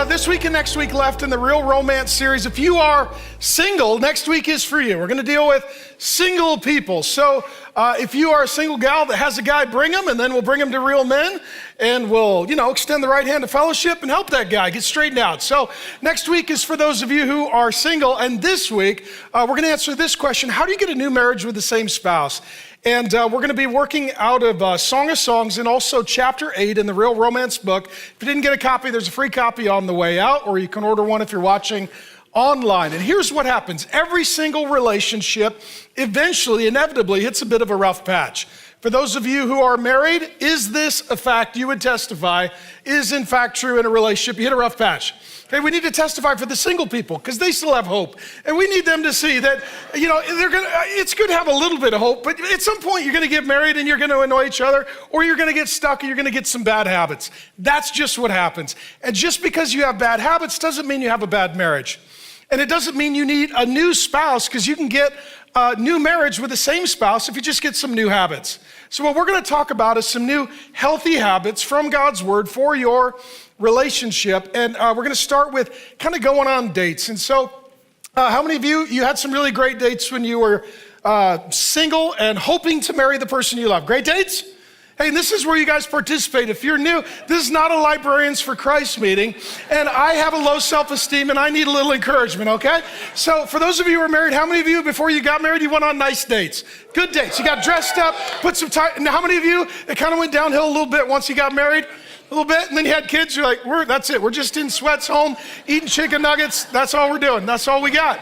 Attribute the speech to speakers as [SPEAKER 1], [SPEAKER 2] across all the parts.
[SPEAKER 1] this week and next week left in the Real Romance series. If you are single, next week is for you. We're going to deal with single people. So if you are a single gal that has a guy, bring him, and then we'll bring him to Real Men, and we'll, extend the right hand of fellowship and help that guy get straightened out. So next week is for those of you who are single, and this week we're going to answer this question: how do you get a new marriage with the same spouse? And we're going to be working out of Song of Songs and also chapter 8 in the Real Romance book. If you didn't get a copy, there's a free copy on the way out, or you can order one if you're watching online. And here's what happens. Every single relationship eventually, inevitably, hits a bit of a rough patch. For those of you who are married, is this a fact you would testify is in fact true in a relationship? You hit a rough patch. Okay, we need to testify for the single people because they still have hope. And we need them to see that, it's good to have a little bit of hope, but at some point you're gonna get married and you're gonna annoy each other, or you're gonna get stuck and you're gonna get some bad habits. That's just what happens. And just because you have bad habits doesn't mean you have a bad marriage. And it doesn't mean you need a new spouse, because you can get a new marriage with the same spouse if you just get some new habits. So what we're gonna talk about is some new healthy habits from God's word for your relationship. And we're gonna start with kind of going on dates. And so how many of you had some really great dates when you were single and hoping to marry the person you love? Great dates? Hey, and this is where you guys participate. If you're new, this is not a Librarians for Christ meeting, and I have a low self-esteem and I need a little encouragement, okay? So for those of you who are married, how many of you, before you got married, you went on nice dates? Good dates. You got dressed up, put some time, and how many of you, it kind of went downhill a little bit once you got married? A little bit, and then you had kids, you're like, that's it. We're just in sweats home, eating chicken nuggets. That's all we're doing. That's all we got.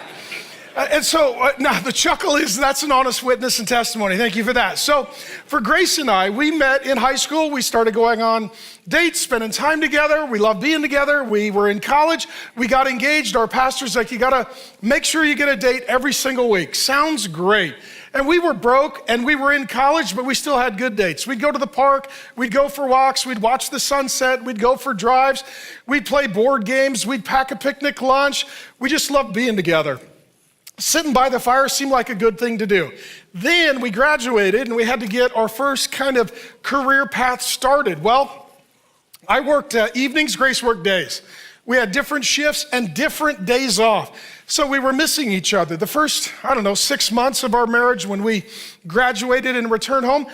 [SPEAKER 1] And so now the chuckle is that's an honest witness and testimony. Thank you for that. So for Grace and I, we met in high school. We started going on dates, spending time together. We loved being together. We were in college. We got engaged. Our pastor's like, you got to make sure you get a date every single week. Sounds great. And we were broke and we were in college, but we still had good dates. We'd go to the park, we'd go for walks, we'd watch the sunset, we'd go for drives, we'd play board games, we'd pack a picnic lunch. We just loved being together. Sitting by the fire seemed like a good thing to do. Then we graduated and we had to get our first kind of career path started. Well, I worked evenings, Grace worked days. We had different shifts and different days off. So we were missing each other. The first, 6 months of our marriage when we graduated and returned home,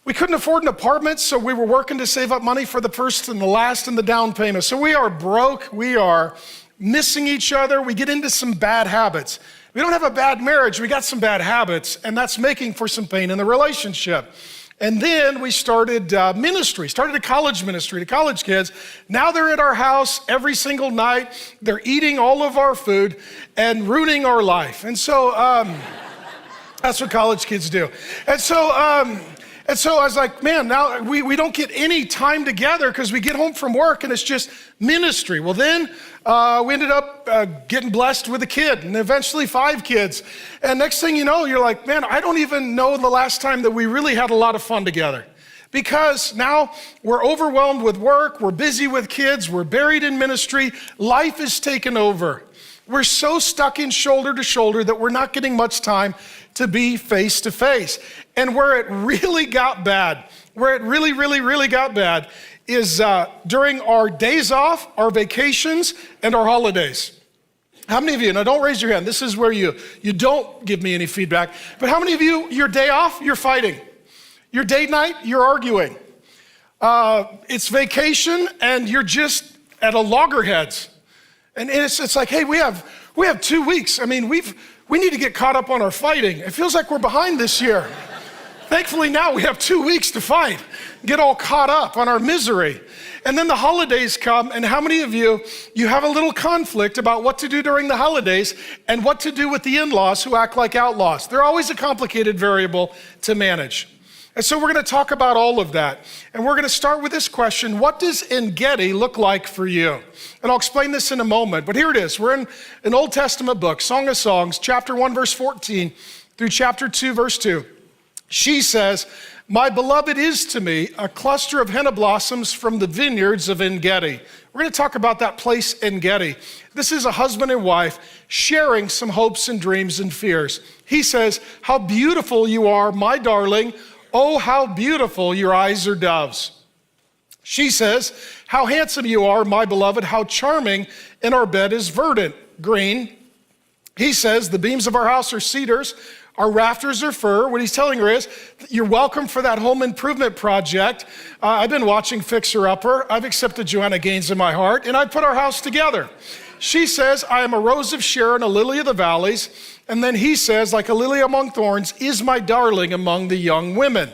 [SPEAKER 1] we couldn't afford an apartment, so we were working to save up money for the first and the last and the down payment. So we are broke, we are missing each other, we get into some bad habits. We don't have a bad marriage, we got some bad habits, and that's making for some pain in the relationship. And then we started ministry, started a college ministry to college kids. Now they're at our house every single night. They're eating all of our food and ruining our life. And so that's what college kids do. And so I was like, man, now we don't get any time together because we get home from work and it's just ministry. Well, then we ended up getting blessed with a kid and eventually 5 kids. And next thing you know, you're like, man, I don't even know the last time that we really had a lot of fun together. Because now we're overwhelmed with work, we're busy with kids, we're buried in ministry, life is taken over. We're so stuck in shoulder to shoulder that we're not getting much time to be face to face. And where it really got bad, where it really, really, really got bad is during our days off, our vacations, and our holidays. How many of you, now don't raise your hand, this is where you don't give me any feedback, but how many of you, your day off, you're fighting? Your date night, you're arguing. It's vacation and you're just at a loggerheads. And it's like, hey, we have 2 weeks. I mean, we need to get caught up on our fighting. It feels like we're behind this year. Thankfully now we have 2 weeks to fight, get all caught up on our misery. And then the holidays come, and how many of you have a little conflict about what to do during the holidays and what to do with the in-laws who act like outlaws? They're always a complicated variable to manage. And so we're gonna talk about all of that. And we're gonna start with this question: what does En Gedi look like for you? And I'll explain this in a moment, but here it is. We're in an Old Testament book, Song of Songs, chapter 1, verse 14 through chapter 2, verse 2. She says, my beloved is to me a cluster of henna blossoms from the vineyards of En Gedi. We're gonna talk about that place, En Gedi. This is a husband and wife sharing some hopes and dreams and fears. He says, how beautiful you are, my darling. Oh, how beautiful your eyes are doves. She says, how handsome you are, my beloved, how charming, and our bed is verdant, green. He says, the beams of our house are cedars, our rafters are fir. What he's telling her is, you're welcome for that home improvement project. I've been watching Fixer Upper. I've accepted Joanna Gaines in my heart, and I put our house together. She says, I am a rose of Sharon, a lily of the valleys. And then he says, like a lily among thorns, is my darling among the young women.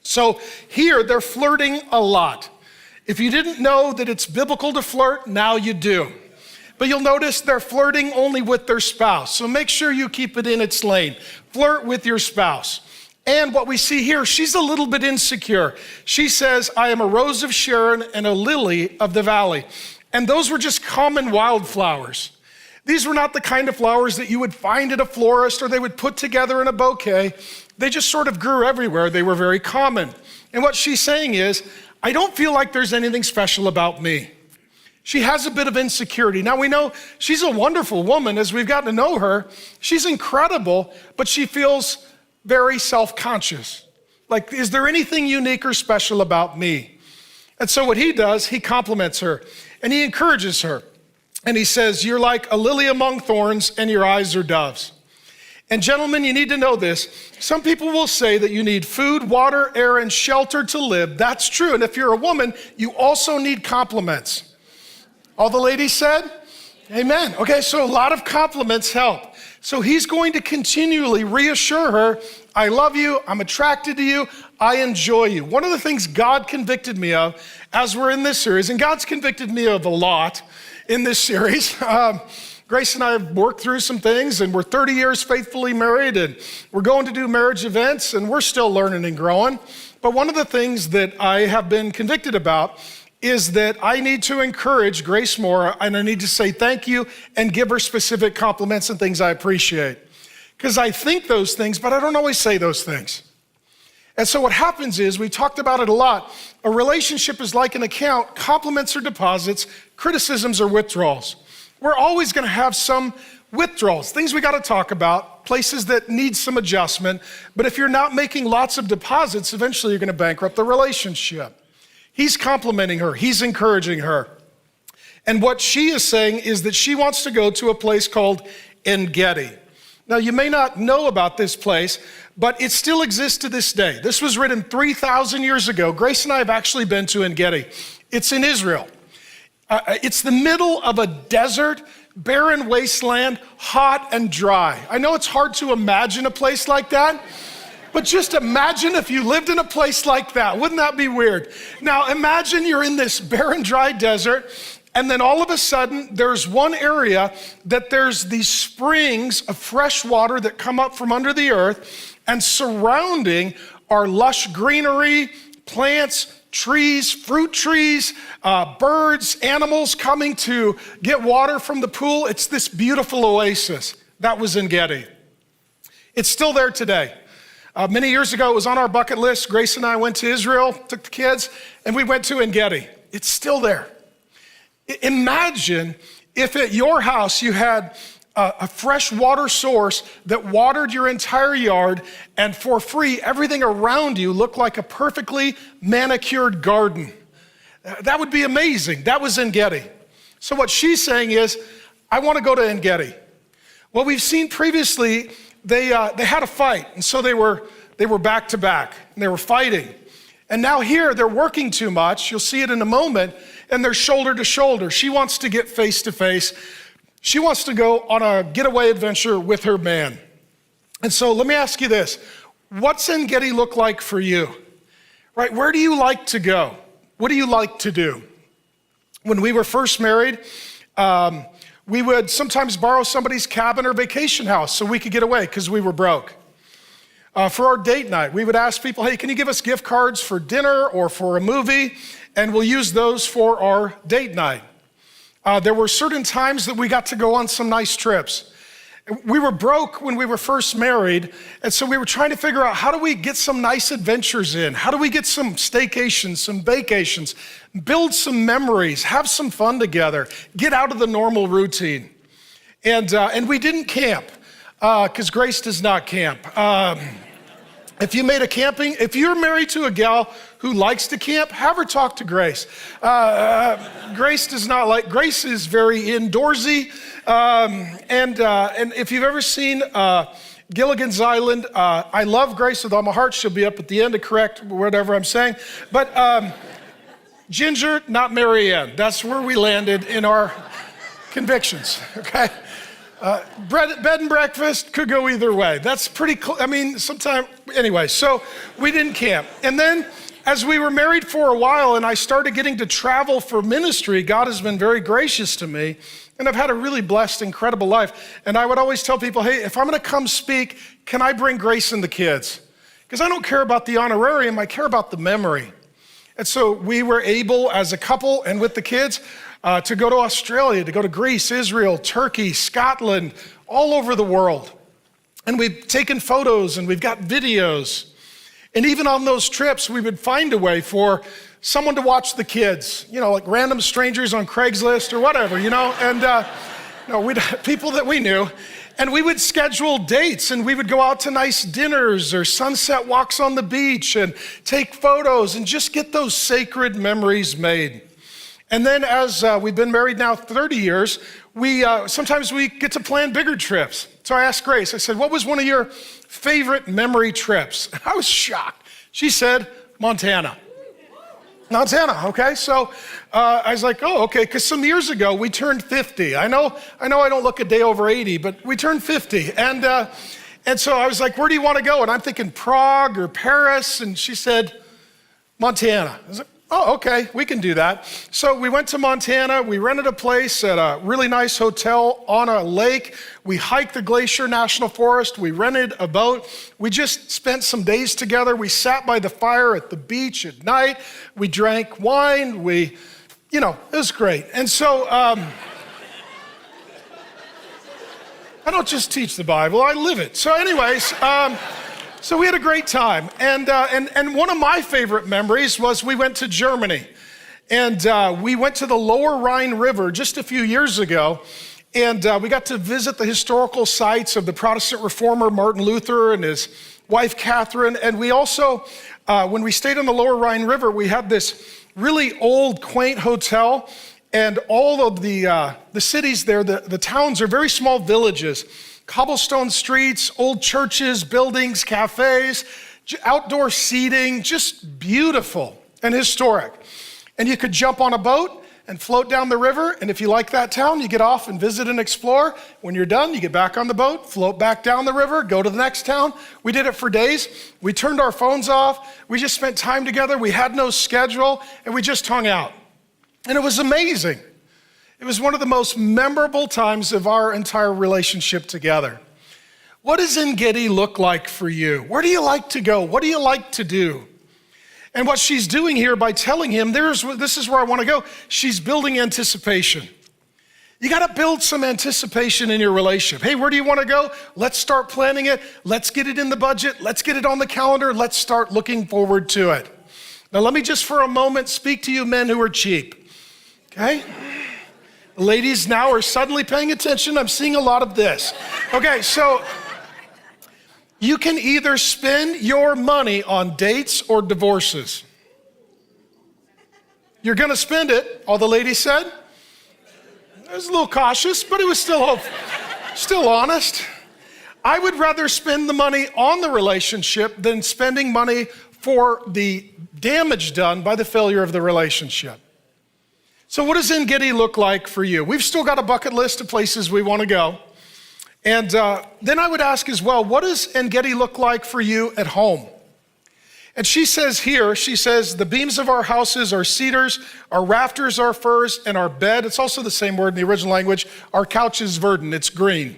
[SPEAKER 1] So here they're flirting a lot. If you didn't know that it's biblical to flirt, now you do. But you'll notice they're flirting only with their spouse. So make sure you keep it in its lane. Flirt with your spouse. And what we see here, she's a little bit insecure. She says, I am a rose of Sharon and a lily of the valley. And those were just common wildflowers. These were not the kind of flowers that you would find at a florist or they would put together in a bouquet. They just sort of grew everywhere. They were very common. And what she's saying is, I don't feel like there's anything special about me. She has a bit of insecurity. Now we know she's a wonderful woman as we've gotten to know her. She's incredible, but she feels very self-conscious. Like, is there anything unique or special about me? And so what he does, he compliments her and he encourages her. And he says, you're like a lily among thorns and your eyes are doves. And gentlemen, you need to know this. Some people will say that you need food, water, air, and shelter to live. That's true. And if you're a woman, you also need compliments. All the ladies said? Amen. Okay, so a lot of compliments help. So he's going to continually reassure her, I love you, I'm attracted to you, I enjoy you. One of the things God convicted me of as we're in this series, and God's convicted me of a lot in this series. Grace and I have worked through some things, and we're 30 years faithfully married, and we're going to do marriage events, and we're still learning and growing. But one of the things that I have been convicted about is that I need to encourage Grace more, and I need to say thank you and give her specific compliments and things I appreciate. Because I think those things, but I don't always say those things. And so what happens is, we talked about it a lot, a relationship is like an account. Compliments are deposits, criticisms are withdrawals. We're always gonna have some withdrawals, things we gotta talk about, places that need some adjustment. But if you're not making lots of deposits, eventually you're gonna bankrupt the relationship. He's complimenting her, he's encouraging her. And what she is saying is that she wants to go to a place called En Gedi. Now, you may not know about this place, but it still exists to this day. This was written 3,000 years ago. Grace and I have actually been to En Gedi. It's in Israel. It's the middle of a desert, barren wasteland, hot and dry. I know it's hard to imagine a place like that, but just imagine if you lived in a place like that. Wouldn't that be weird? Now, imagine you're in this barren, dry desert, and then all of a sudden, there's one area that there's these springs of fresh water that come up from under the earth, and surrounding are lush greenery, plants, trees, fruit trees, birds, animals coming to get water from the pool. It's this beautiful oasis. That was En Gedi. It's still there today. Many years ago, it was on our bucket list. Grace and I went to Israel, took the kids, and we went to En Gedi. It's still there. Imagine if at your house you had a fresh water source that watered your entire yard, and for free, everything around you looked like a perfectly manicured garden. That would be amazing. That was En Gedi. So what she's saying is, I want to go to En Gedi. Well, we've seen previously, they had a fight, and so they were back to back, and they were fighting. And now here, they're working too much. You'll see it in a moment, and they're shoulder to shoulder. She wants to get face to face. She wants to go on a getaway adventure with her man. And so let me ask you this. What's En Gedi look like for you? Right, where do you like to go? What do you like to do? When we were first married, we would sometimes borrow somebody's cabin or vacation house so we could get away because we were broke. For our date night, we would ask people, hey, can you give us gift cards for dinner or for a movie? And we'll use those for our date night. There were certain times that we got to go on some nice trips. We were broke when we were first married, and so we were trying to figure out, how do we get some nice adventures in? How do we get some staycations, some vacations, build some memories, have some fun together, get out of the normal routine? And we didn't camp, because Grace does not camp. If you're married to a gal who likes to camp, have her talk to Grace. Grace is very indoorsy. And if you've ever seen Gilligan's Island, I love Grace with all my heart. She'll be up at the end to correct whatever I'm saying. But Ginger, not Marianne. That's where we landed in our convictions, okay? Bed and breakfast could go either way. That's pretty cool. I mean, sometimes, anyway, so we didn't camp. And then as we were married for a while and I started getting to travel for ministry, God has been very gracious to me. And I've had a really blessed, incredible life. And I would always tell people, hey, if I'm going to come speak, can I bring Grace and the kids? Because I don't care about the honorarium, I care about the memory. And so we were able, as a couple and with the kids, to go to Australia, to go to Greece, Israel, Turkey, Scotland, all over the world. And we've taken photos and we've got videos. And even on those trips, we would find a way for someone to watch the kids, like random strangers on Craigslist or whatever, and people that we knew. And we would schedule dates and we would go out to nice dinners or sunset walks on the beach and take photos and just get those sacred memories made. And then as we've been married now 30 years, sometimes we get to plan bigger trips. So I asked Grace, I said, what was one of your favorite memory trips? And I was shocked. She said, Montana, okay. So I was like, oh, okay, because some years ago we turned 50. I know I don't look a day over 80, but we turned 50. And so I was like, where do you want to go? And I'm thinking Prague or Paris. And she said, Montana. I was like, oh, okay, we can do that. So we went to Montana. We rented a place at a really nice hotel on a lake. We hiked the Glacier National Forest. We rented a boat. We just spent some days together. We sat by the fire at the beach at night. We drank wine. It was great. And so I don't just teach the Bible, I live it. So anyways, so we had a great time. And one of my favorite memories was we went to Germany. And we went to the Lower Rhine River just a few years ago. And we got to visit the historical sites of the Protestant reformer Martin Luther and his wife Catherine. And we also, when we stayed on the Lower Rhine River, we had this really old, quaint hotel. And all of the cities there, the towns are very small villages. Cobblestone streets, old churches, buildings, cafes, outdoor seating, just beautiful and historic. And you could jump on a boat and float down the river. And if you like that town, you get off and visit and explore. When you're done, you get back on the boat, float back down the river, go to the next town. We did it for days. We turned our phones off. We just spent time together. We had no schedule and we just hung out. And it was amazing. It was one of the most memorable times of our entire relationship together. What does En Gedi look like for you? Where do you like to go? What do you like to do? And what she's doing here by telling him, this is where I want to go, she's building anticipation. You got to build some anticipation in your relationship. Hey, where do you want to go? Let's start planning it. Let's get it in the budget. Let's get it on the calendar. Let's start looking forward to it. Now, let me just for a moment speak to you men who are cheap, okay? Ladies now are suddenly paying attention. I'm seeing a lot of this. Okay, so you can either spend your money on dates or divorces. You're going to spend it, all the ladies said. I was a little cautious, but it was still honest. I would rather spend the money on the relationship than spending money for the damage done by the failure of the relationship. So what does En Gedi look like for you? We've still got a bucket list of places we want to go. And then I would ask as well, what does En Gedi look like for you at home? And she says, the beams of our houses are cedars, our rafters are firs, and our bed, it's also the same word in the original language, our couch is verdant, it's green.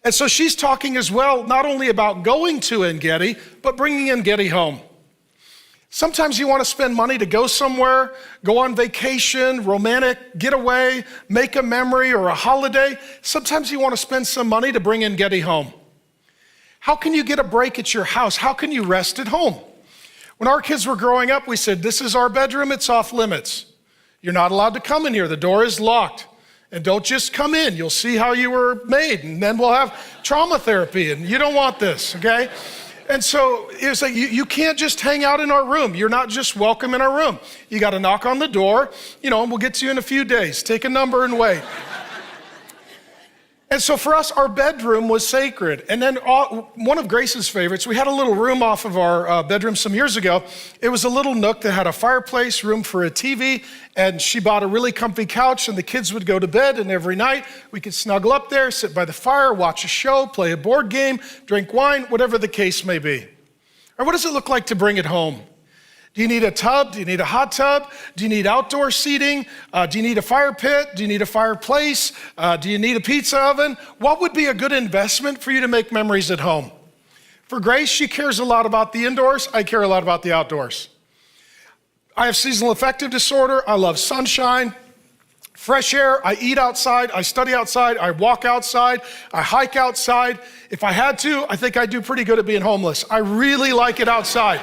[SPEAKER 1] And so she's talking as well, not only about going to En Gedi, but bringing En Gedi home. Sometimes you want to spend money to go somewhere, go on vacation, romantic getaway, make a memory or a holiday. Sometimes you want to spend some money to bring En Gedi home. How can you get a break at your house? How can you rest at home? When our kids were growing up, we said, this is our bedroom, it's off limits. You're not allowed to come in here, the door is locked. And don't just come in, you'll see how you were made, and then we'll have trauma therapy, and you don't want this, okay? And so it's like, you can't just hang out in our room. You're not just welcome in our room. You got to knock on the door, and we'll get to you in a few days. Take a number and wait. And so for us, our bedroom was sacred. And then one of Grace's favorites, we had a little room off of our bedroom some years ago. It was a little nook that had a fireplace, room for a TV, and she bought a really comfy couch, and the kids would go to bed, and every night we could snuggle up there, sit by the fire, watch a show, play a board game, drink wine, whatever the case may be. Or what does it look like to bring it home? Do you need a tub? Do you need a hot tub? Do you need outdoor seating? Do you need a fire pit? Do you need a fireplace? Do you need a pizza oven? What would be a good investment for you to make memories at home? For Grace, she cares a lot about the indoors. I care a lot about the outdoors. I have seasonal affective disorder. I love sunshine, fresh air. I eat outside. I study outside. I walk outside. I hike outside. If I had to, I think I'd do pretty good at being homeless. I really like it outside.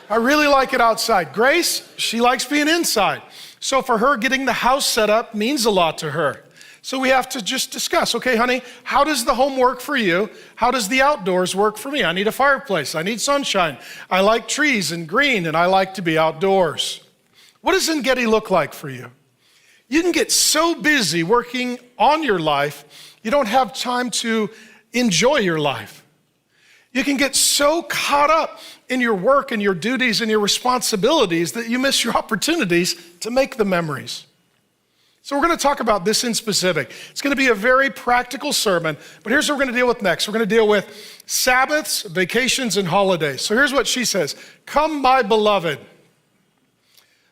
[SPEAKER 1] I really like it outside. Grace, she likes being inside. So for her, getting the house set up means a lot to her. So we have to just discuss, okay, honey, how does the home work for you? How does the outdoors work for me? I need a fireplace. I need sunshine. I like trees and green, and I like to be outdoors. What does En Gedi look like for you? You can get so busy working on your life, you don't have time to enjoy your life. You can get so caught up in your work and your duties and your responsibilities that you miss your opportunities to make the memories. So we're going to talk about this in specific. It's going to be a very practical sermon, but here's what we're going to deal with next. We're going to deal with Sabbaths, vacations, and holidays. So here's what she says. Come, my beloved.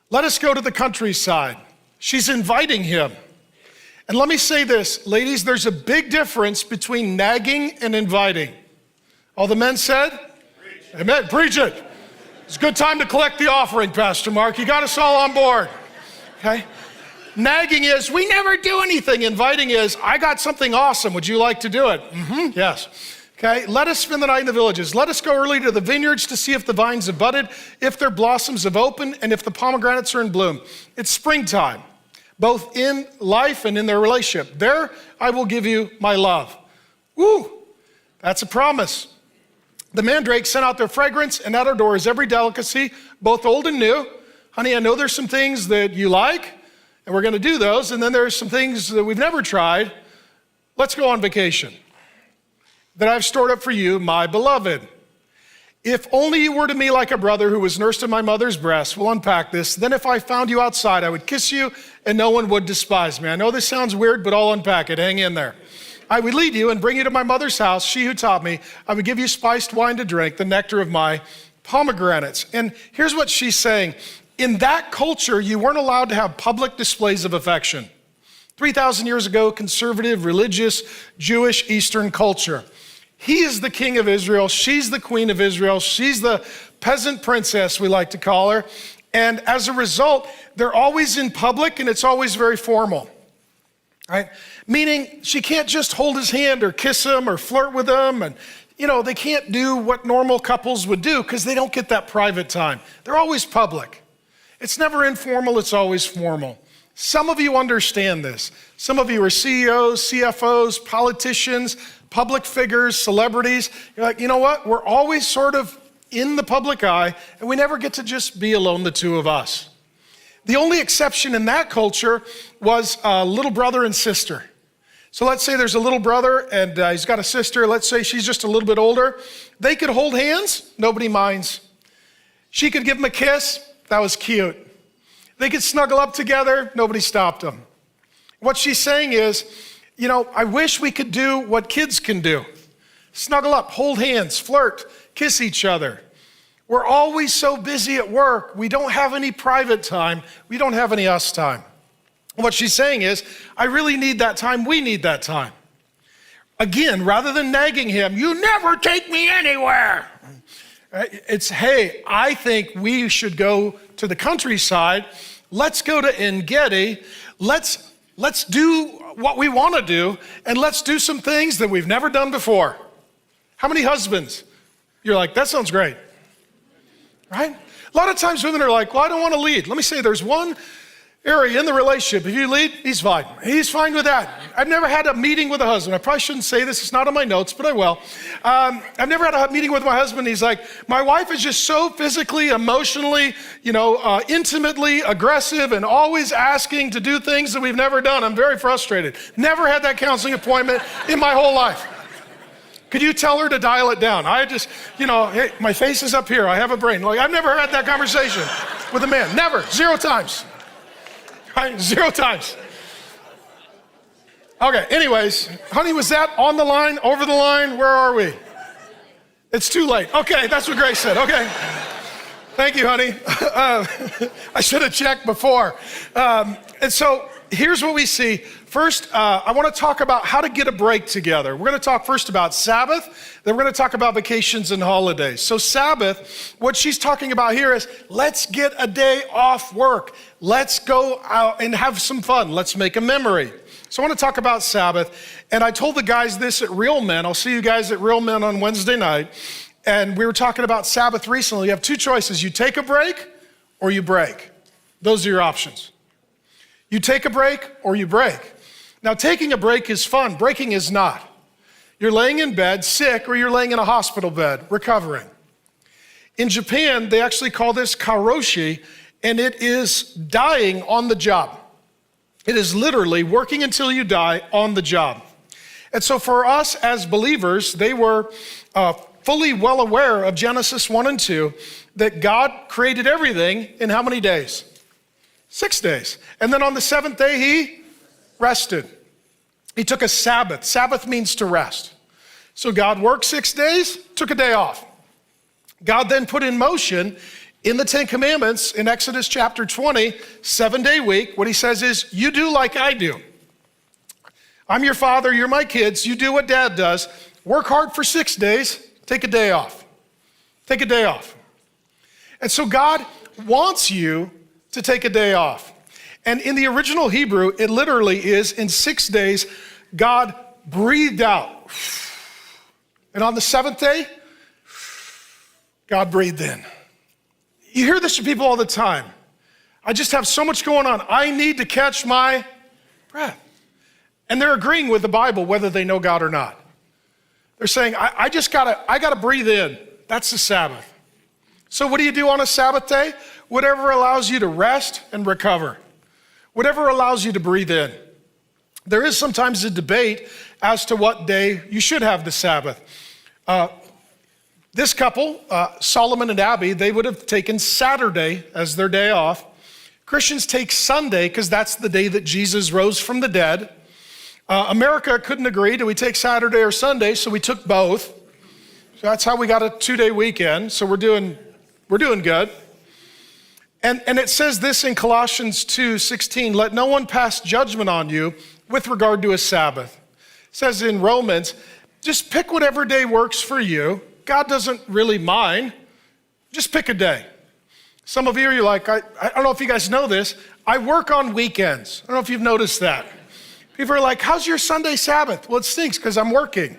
[SPEAKER 1] Let us go to the countryside. She's inviting him. And let me say this, ladies, there's a big difference between nagging and inviting. All the men said? Preach. Amen. Preach it. It's a good time to collect the offering, Pastor Mark. You got us all on board. Okay? Nagging is, we never do anything. Inviting is, I got something awesome. Would you like to do it? Mm-hmm. Yes. Okay? Let us spend the night in the villages. Let us go early to the vineyards to see if the vines have budded, if their blossoms have opened, and if the pomegranates are in bloom. It's springtime, both in life and in their relationship. There I will give you my love. Woo! That's a promise. The mandrakes sent out their fragrance, and at our door is every delicacy, both old and new. Honey, I know there's some things that you like, and we're going to do those, and then there's some things that we've never tried. Let's go on vacation that I've stored up for you, my beloved. If only you were to me like a brother who was nursed in my mother's breast. We'll unpack this. Then if I found you outside, I would kiss you, and no one would despise me. I know this sounds weird, but I'll unpack it. Hang in there. I would lead you and bring you to my mother's house, she who taught me. I would give you spiced wine to drink, the nectar of my pomegranates. And here's what she's saying. In that culture, you weren't allowed to have public displays of affection. 3,000 years ago, conservative, religious, Jewish, Eastern culture. He is the king of Israel. She's the queen of Israel. She's the peasant princess, we like to call her. And as a result, they're always in public, and it's always very formal. Right? Meaning she can't just hold his hand or kiss him or flirt with him. And, they can't do what normal couples would do because they don't get that private time. They're always public. It's never informal. It's always formal. Some of you understand this. Some of you are CEOs, CFOs, politicians, public figures, celebrities. You're like, you know what? We're always sort of in the public eye, and we never get to just be alone, the two of us. The only exception in that culture was a little brother and sister. So let's say there's a little brother and he's got a sister. Let's say she's just a little bit older. They could hold hands. Nobody minds. She could give him a kiss. That was cute. They could snuggle up together. Nobody stopped them. What she's saying is, I wish we could do what kids can do. Snuggle up, hold hands, flirt, kiss each other. We're always so busy at work. We don't have any private time. We don't have any us time. What she's saying is, I really need that time. We need that time. Again, rather than nagging him, you never take me anywhere. It's, hey, I think we should go to the countryside. Let's go to En Gedi. Let's do what we want to do, and let's do some things that we've never done before. How many husbands? You're like, that sounds great. Right? A lot of times women are like, well, I don't want to lead. Let me say there's one area in the relationship, if you lead, he's fine. He's fine with that. I've never had a meeting with a husband. I probably shouldn't say this. It's not on my notes, but I will. I've never had a meeting with my husband. He's like, my wife is just so physically, emotionally, intimately aggressive and always asking to do things that we've never done. I'm very frustrated. Never had that counseling appointment in my whole life. Could you tell her to dial it down? I just, hey, my face is up here. I have a brain. Like, I've never had that conversation with a man. Never. 0 times. Right? 0 times. Okay, anyways, honey, was that on the line, over the line? Where are we? It's too late. Okay, that's what Grace said. Okay. Thank you, honey. I should have checked before. And so here's what we see. First, I want to talk about how to get a break together. We're going to talk first about Sabbath, then we're going to talk about vacations and holidays. So Sabbath, what she's talking about here is let's get a day off work. Let's go out and have some fun. Let's make a memory. So I want to talk about Sabbath. And I told the guys this at Real Men. I'll see you guys at Real Men on Wednesday night. And we were talking about Sabbath recently. You have 2 choices. You take a break or you break. Those are your options. You take a break or you break. Now, taking a break is fun. Breaking is not. You're laying in bed sick or you're laying in a hospital bed recovering. In Japan, they actually call this karoshi, and it is dying on the job. It is literally working until you die on the job. And so for us as believers, they were fully well aware of Genesis 1 and 2, that God created everything in how many days? 6 days. And then on the 7th day, he rested. He took a Sabbath. Sabbath means to rest. So God worked 6 days, took a day off. God then put in motion in the 10 Commandments in Exodus chapter 20, 7-day week. What he says is, you do like I do. I'm your father, you're my kids, you do what dad does. Work hard for 6 days, take a day off. Take a day off. And so God wants you to take a day off. And in the original Hebrew, it literally is, in 6 days, God breathed out. And on the 7th day, God breathed in. You hear this from people all the time. I just have so much going on. I need to catch my breath. And they're agreeing with the Bible, whether they know God or not. They're saying, I gotta breathe in. That's the Sabbath. So what do you do on a Sabbath day? Whatever allows you to rest and recover. Whatever allows you to breathe in. There is sometimes a debate as to what day you should have the Sabbath. This couple, Solomon and Abby, they would have taken Saturday as their day off. Christians take Sunday because that's the day that Jesus rose from the dead. America couldn't agree. Do we take Saturday or Sunday? So we took both. So that's how we got a 2-day weekend. So we're doing good. And it says this in Colossians 2:16, let no one pass judgment on you with regard to a Sabbath. It says in Romans, just pick whatever day works for you. God doesn't really mind. Just pick a day. Some of you are like, I don't know if you guys know this, I work on weekends. I don't know if you've noticed that. People are like, how's your Sunday Sabbath? Well, it stinks because I'm working.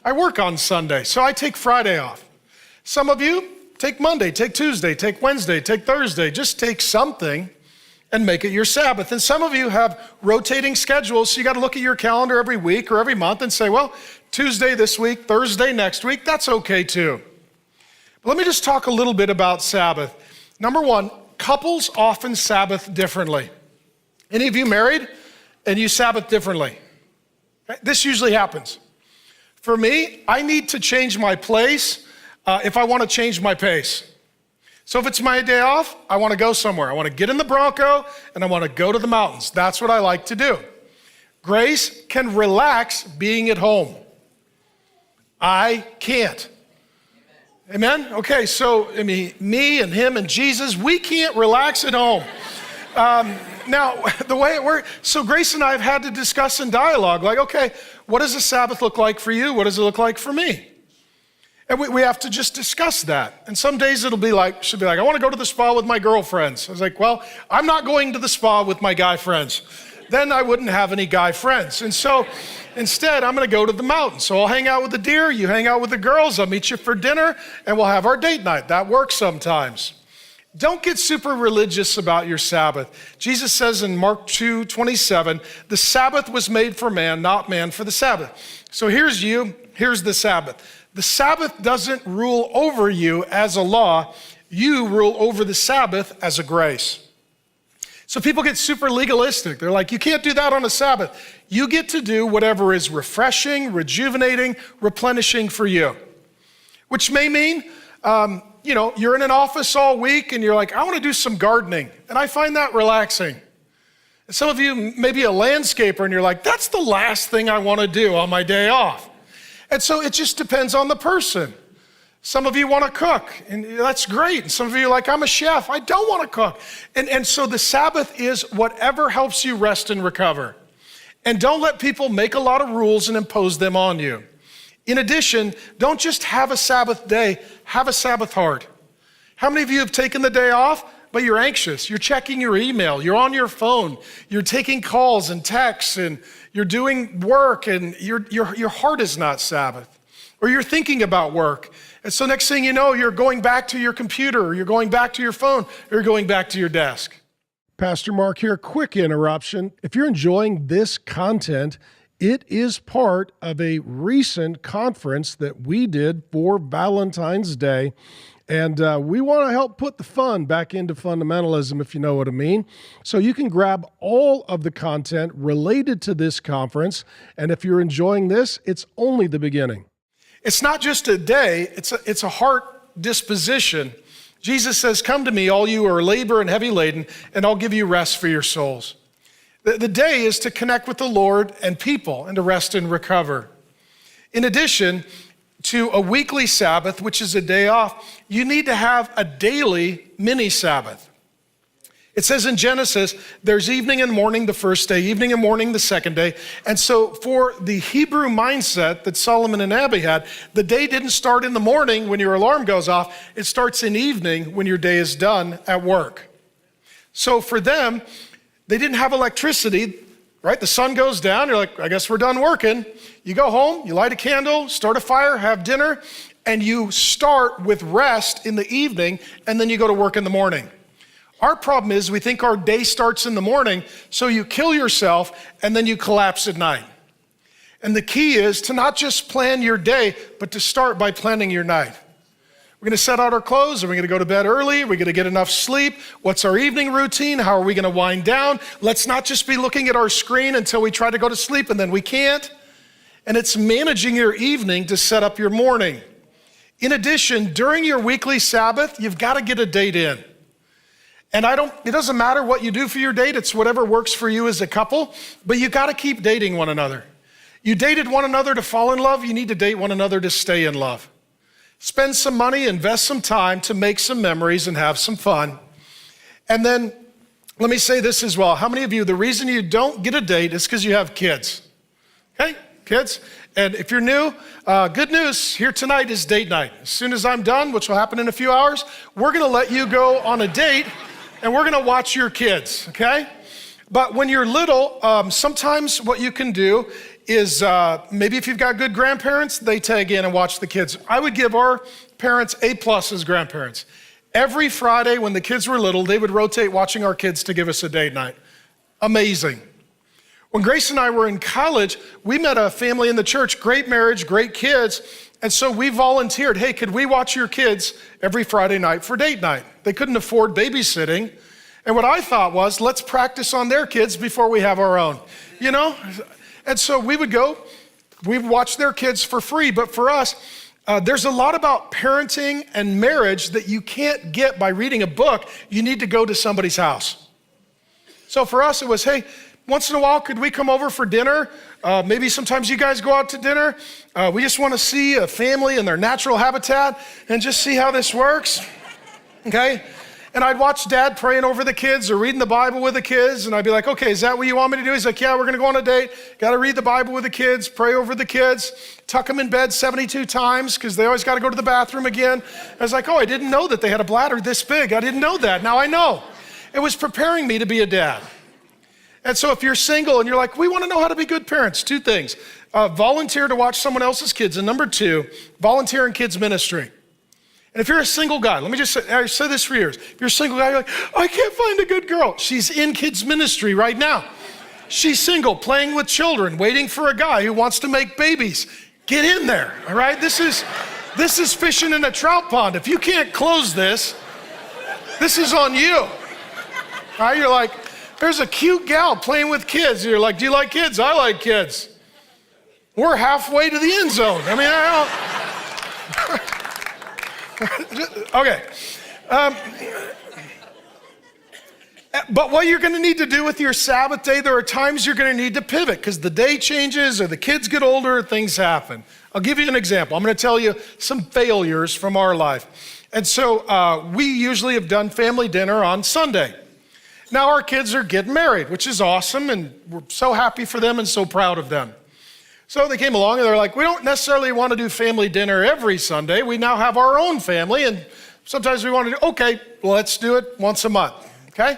[SPEAKER 1] I work on Sunday, so I take Friday off. Some of you take Monday, take Tuesday, take Wednesday, take Thursday. Just take something and make it your Sabbath. And some of you have rotating schedules, so you got to look at your calendar every week or every month and say, well, Tuesday this week, Thursday next week, that's okay too. But let me just talk a little bit about Sabbath. Number one, couples often Sabbath differently. Any of you married and you Sabbath differently? This usually happens. For me, I need to change my place if I want to change my pace. So if it's my day off, I want to go somewhere. I want to get in the Bronco and I want to go to the mountains. That's what I like to do. Grace can relax being at home. I can't. Amen? Okay, so me and him and Jesus, we can't relax at home. Now, the way it works, so Grace and I have had to discuss in dialogue, like, okay, what does the Sabbath look like for you? What does it look like for me? And we have to just discuss that. And some days she'll be like, I want to go to the spa with my girlfriends. I was like, well, I'm not going to the spa with my guy friends. Then I wouldn't have any guy friends. And so instead, I'm going to go to the mountains. So I'll hang out with the deer, you hang out with the girls, I'll meet you for dinner, and we'll have our date night. That works sometimes. Don't get super religious about your Sabbath. Jesus says in Mark 2:27, the Sabbath was made for man, not man for the Sabbath. So here's the Sabbath. The Sabbath doesn't rule over you as a law. You rule over the Sabbath as a grace. So people get super legalistic. They're like, you can't do that on a Sabbath. You get to do whatever is refreshing, rejuvenating, replenishing for you. Which may mean, you're in an office all week and you're like, I want to do some gardening. And I find that relaxing. And some of you may be a landscaper and you're like, that's the last thing I want to do on my day off. And so it just depends on the person. Some of you want to cook, and that's great. And some of you are like, I'm a chef, I don't want to cook. And so the Sabbath is whatever helps you rest and recover. And don't let people make a lot of rules and impose them on you. In addition, don't just have a Sabbath day, have a Sabbath heart. How many of you have taken the day off, but you're anxious? You're checking your email, you're on your phone, you're taking calls and texts, and you're doing work, and your heart is not Sabbath. Or you're thinking about work. And so next thing you know, you're going back to your computer, or you're going back to your phone, or you're going back to your desk. Pastor Mark here, quick interruption. If you're enjoying this content, it is part of a recent conference that we did for Valentine's Day. And we want to help put the fun back into fundamentalism, if you know what I mean. So you can grab all of the content related to this conference. And if you're enjoying this, it's only the beginning. It's not just a day, it's a heart disposition. Jesus says, come to me, all you who are labor and heavy laden, and I'll give you rest for your souls. The day is to connect with the Lord and people and to rest and recover. In addition to a weekly Sabbath, which is a day off, you need to have a daily mini Sabbath. It says in Genesis, there's evening and morning the first day, evening and morning the second day. And so for the Hebrew mindset that Solomon and Abby had, the day didn't start in the morning when your alarm goes off. It starts in evening when your day is done at work. So for them, they didn't have electricity, right? The sun goes down, you're like, I guess we're done working. You go home, you light a candle, start a fire, have dinner, and you start with rest in the evening, and then you go to work in the morning. Our problem is we think our day starts in the morning, so you kill yourself and then you collapse at night. And the key is to not just plan your day, but to start by planning your night. We're gonna set out our clothes, are we gonna go to bed early? Are we gonna get enough sleep? What's our evening routine? How are we gonna wind down? Let's not just be looking at our screen until we try to go to sleep and then we can't. And it's managing your evening to set up your morning. In addition, during your weekly Sabbath, you've gotta get a date in. And it doesn't matter what you do for your date, it's whatever works for you as a couple, but you gotta keep dating one another. You dated one another to fall in love, you need to date one another to stay in love. Spend some money, invest some time to make some memories and have some fun. And then, let me say this as well. How many of you, the reason you don't get a date is because you have kids? Okay, kids? And if you're new, good news, here tonight is date night. As soon as I'm done, which will happen in a few hours, we're gonna let you go on a date and we're gonna watch your kids, okay? But when you're little, sometimes what you can do is maybe if you've got good grandparents, they tag in and watch the kids. I would give our parents A+ as grandparents. Every Friday when the kids were little, they would rotate watching our kids to give us a date night. Amazing. When Grace and I were in college, we met a family in the church, great marriage, great kids, and so we volunteered, hey, could we watch your kids every Friday night for date night? They couldn't afford babysitting, and what I thought was, let's practice on their kids before we have our own, you know? And so we would go, we would watch their kids for free, but for us, there's a lot about parenting and marriage that you can't get by reading a book. You need to go to somebody's house. So for us, it was, hey, once in a while, could we come over for dinner? Maybe sometimes you guys go out to dinner. We just want to see a family in their natural habitat and just see how this works, okay? And I'd watch Dad praying over the kids or reading the Bible with the kids, and I'd be like, okay, is that what you want me to do? He's like, yeah, we're gonna go on a date. Gotta read the Bible with the kids, pray over the kids, tuck them in bed 72 times, because they always gotta go to the bathroom again. I was like, oh, I didn't know that they had a bladder this big. I didn't know that, now I know. It was preparing me to be a dad. And so if you're single and you're like, we wanna know how to be good parents, two things. Volunteer to watch someone else's kids, and number two, volunteer in kids ministry. And if you're a single guy, let me just say, I said this for years. If you're a single guy, you're like, I can't find a good girl. She's in kids ministry right now. She's single, playing with children, waiting for a guy who wants to make babies. Get in there, all right? This is fishing in a trout pond. If you can't close this is on you. All right, you're like, there's a cute gal playing with kids. You're like, do you like kids? I like kids. We're halfway to the end zone. I mean, I don't... Okay. But what you're going to need to do with your Sabbath day, there are times you're going to need to pivot because the day changes or the kids get older, things happen. I'll give you an example. I'm going to tell you some failures from our life. And so we usually have done family dinner on Sunday. Now our kids are getting married, which is awesome, and we're so happy for them and so proud of them. So they came along and they're like, we don't necessarily want to do family dinner every Sunday. We now have our own family, and sometimes we want to do, okay, well, let's do it once a month, okay?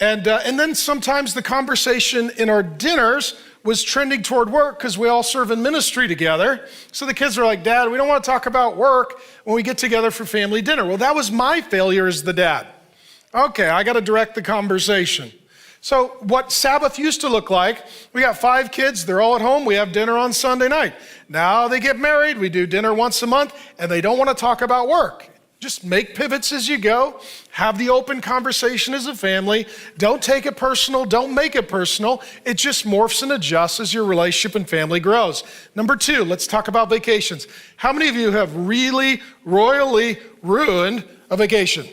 [SPEAKER 1] And then sometimes the conversation in our dinners was trending toward work because we all serve in ministry together. So the kids are like, Dad, we don't want to talk about work when we get together for family dinner. Well, that was my failure as the dad. Okay, I got to direct the conversation. So what Sabbath used to look like, we got 5 kids, they're all at home, we have dinner on Sunday night. Now they get married, we do dinner once a month, and they don't want to talk about work. Just make pivots as you go, have the open conversation as a family, don't take it personal, don't make it personal. It just morphs and adjusts as your relationship and family grows. Number 2, let's talk about vacations. How many of you have really royally ruined a vacation?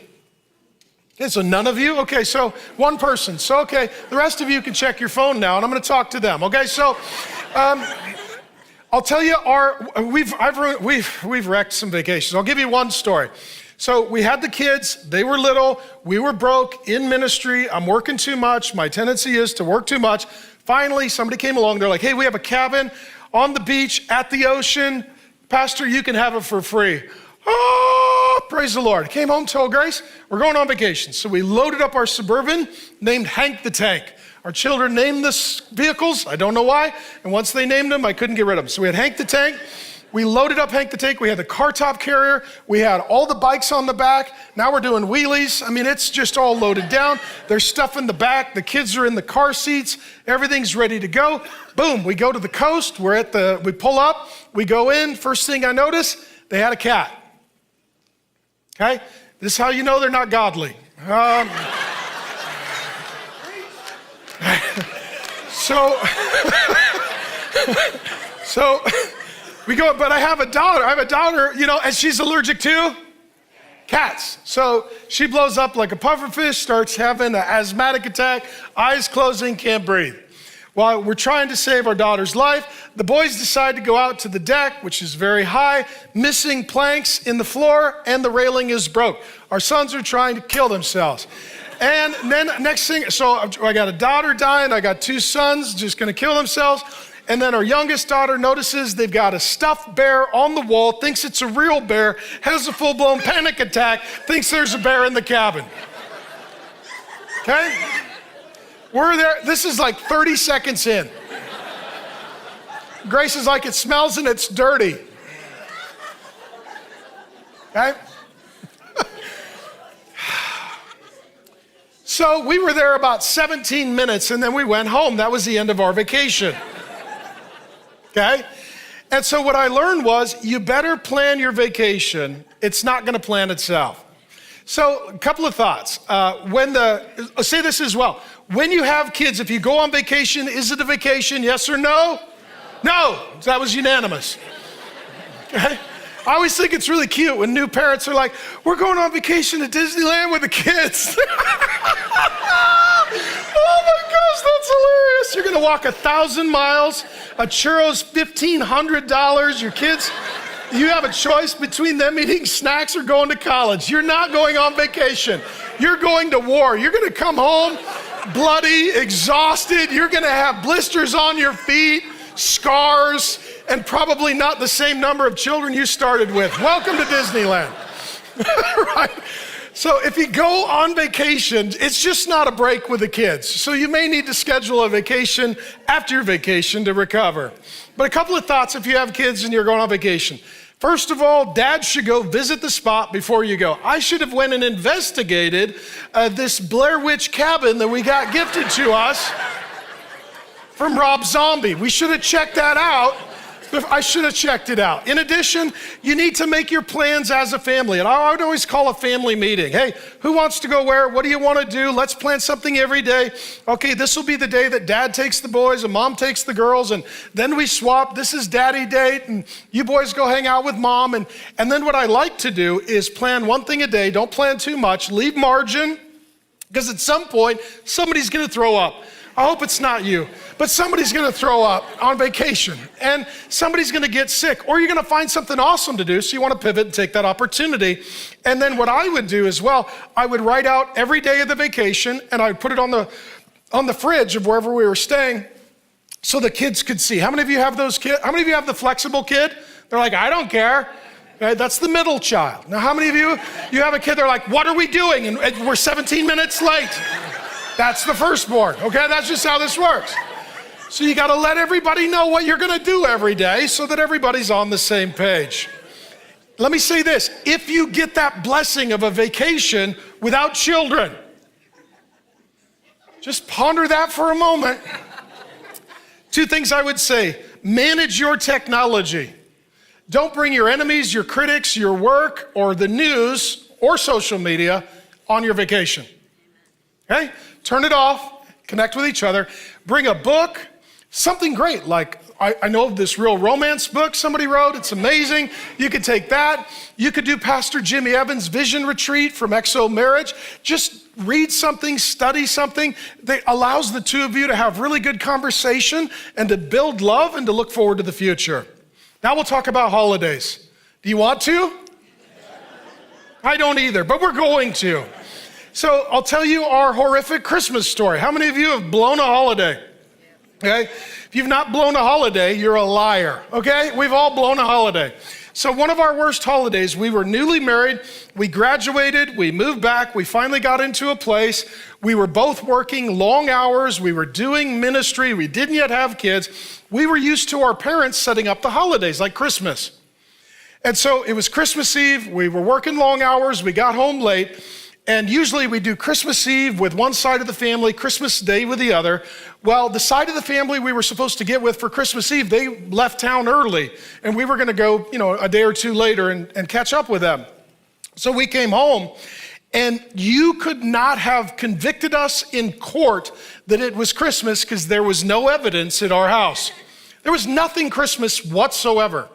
[SPEAKER 1] Okay, so none of you? Okay, so one person. So, okay, the rest of you can check your phone now, and I'm going to talk to them. Okay, so I'll tell you, we've wrecked some vacations. I'll give you one story. So we had the kids, they were little, we were broke in ministry, I'm working too much, my tendency is to work too much. Finally, somebody came along, they're like, hey, we have a cabin on the beach at the ocean. Pastor, you can have it for free. Oh, praise the Lord. Came home, told Grace, we're going on vacation. So we loaded up our Suburban, named Hank the Tank. Our children named the vehicles, I don't know why. And once they named them, I couldn't get rid of them. So we had Hank the Tank. We loaded up Hank the Tank. We had the car top carrier. We had all the bikes on the back. Now we're doing wheelies. I mean, it's just all loaded down. There's stuff in the back. The kids are in the car seats. Everything's ready to go. Boom, we go to the coast. We pull up. We go in. First thing I notice, they had a cat. Okay? This is how you know they're not godly. So we go, but I have a daughter, you know, and she's allergic to cats. So she blows up like a pufferfish, starts having an asthmatic attack, eyes closing, can't breathe. While we're trying to save our daughter's life, the boys decide to go out to the deck, which is very high, missing planks in the floor, and the railing is broke. Our sons are trying to kill themselves. And then next thing, so I got a daughter dying, I got 2 sons just gonna kill themselves. And then our youngest daughter notices they've got a stuffed bear on the wall, thinks it's a real bear, has a full-blown panic attack, thinks there's a bear in the cabin. Okay? We're there, this is like 30 seconds in. Grace is like, it smells and it's dirty. Okay? So we were there about 17 minutes and then we went home. That was the end of our vacation. Okay? And so what I learned was you better plan your vacation. It's not going to plan itself. So a couple of thoughts. Say this as well. When you have kids, if you go on vacation, is it a vacation, yes or no? No. That was unanimous. Okay? I always think it's really cute when new parents are like, we're going on vacation to Disneyland with the kids. Oh my gosh, that's hilarious. You're gonna walk 1,000 miles, a churro's $1,500, your kids, you have a choice between them eating snacks or going to college. You're not going on vacation. You're going to war. You're gonna come home bloody, exhausted. You're gonna have blisters on your feet, scars, and probably not the same number of children you started with. Welcome to Disneyland. Right? So if you go on vacation, it's just not a break with the kids. So you may need to schedule a vacation after your vacation to recover. But a couple of thoughts if you have kids and you're going on vacation. First of all, dad should go visit the spot before you go. I should have went and investigated this Blair Witch cabin that we got gifted to us from Rob Zombie. We should have checked that out. I should have checked it out. In addition, you need to make your plans as a family. And I would always call a family meeting. Hey, who wants to go where? What do you want to do? Let's plan something every day. Okay, this will be the day that dad takes the boys and mom takes the girls. And then we swap. This is daddy date. And you boys go hang out with mom. And then what I like to do is plan one thing a day. Don't plan too much. Leave margin. Because at some point, somebody's going to throw up. I hope it's not you, but somebody's going to throw up on vacation and somebody's going to get sick, or you're going to find something awesome to do. So you want to pivot and take that opportunity. And then what I would do as well, I would write out every day of the vacation and I would put it on the fridge of wherever we were staying so the kids could see. How many of you have those kids? How many of you have the flexible kid? They're like, I don't care. Right? That's the middle child. Now, how many of you have a kid? They're like, what are we doing? And we're 17 minutes late. That's the firstborn, okay? That's just how this works. So you gotta let everybody know what you're gonna do every day so that everybody's on the same page. Let me say this, if you get that blessing of a vacation without children, just ponder that for a moment. Two things I would say, manage your technology. Don't bring your enemies, your critics, your work, or the news, or social media on your vacation, okay? Turn it off, connect with each other, bring a book, something great, like I know of this real romance book somebody wrote, it's amazing. You could take that. You could do Pastor Jimmy Evans' Vision Retreat from Exo Marriage. Just read something, study something that allows the two of you to have really good conversation and to build love and to look forward to the future. Now we'll talk about holidays. Do you want to? I don't either, but we're going to. So I'll tell you our horrific Christmas story. How many of you have blown a holiday? Okay? If you've not blown a holiday, you're a liar, okay? We've all blown a holiday. So one of our worst holidays, we were newly married, we graduated, we moved back, we finally got into a place. We were both working long hours, we were doing ministry, we didn't yet have kids. We were used to our parents setting up the holidays like Christmas. And so it was Christmas Eve, we were working long hours, we got home late. And usually we do Christmas Eve with one side of the family, Christmas Day with the other. Well, the side of the family we were supposed to get with for Christmas Eve, they left town early. And we were gonna go, a day or two later and catch up with them. So we came home and you could not have convicted us in court that it was Christmas because there was no evidence at our house. There was nothing Christmas whatsoever.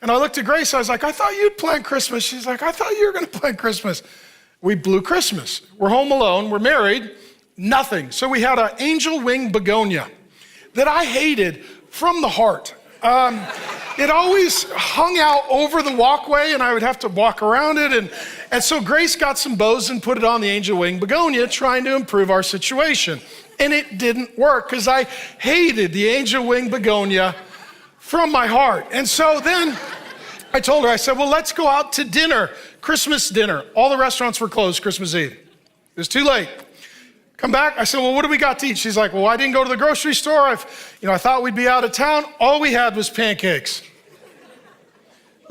[SPEAKER 1] And I looked at Grace, I was like, I thought you'd plan Christmas. She's like, I thought you were gonna plan Christmas. We blew Christmas. We're home alone, we're married, nothing. So we had an angel wing begonia that I hated from the heart. It always hung out over the walkway and I would have to walk around it. And so Grace got some bows and put it on the angel wing begonia trying to improve our situation. And it didn't work because I hated the angel wing begonia from my heart. And so then I told her, I said, well, let's go out to dinner, Christmas dinner. All the restaurants were closed Christmas Eve. It was too late. Come back, I said, well, what do we got to eat? She's like, well, I didn't go to the grocery store. I thought we'd be out of town. All we had was pancakes.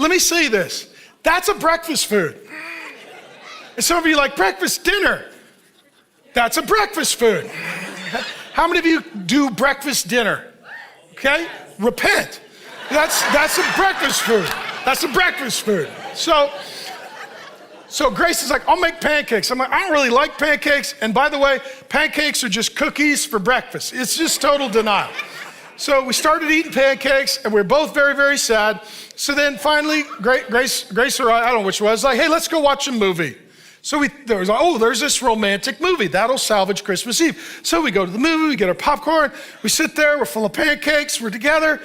[SPEAKER 1] Let me say this, that's a breakfast food. And some of you are like, breakfast dinner. That's a breakfast food. How many of you do breakfast dinner? Okay, repent. That's a breakfast food. That's a breakfast food. So Grace is like, I'll make pancakes. I'm like, I don't really like pancakes. And by the way, pancakes are just cookies for breakfast. It's just total denial. So we started eating pancakes and we were both very, very sad. So then finally, Grace or I don't know which was, like, hey, let's go watch a movie. So there's this romantic movie. That'll salvage Christmas Eve. So we go to the movie, we get our popcorn, we sit there, we're full of pancakes, we're together.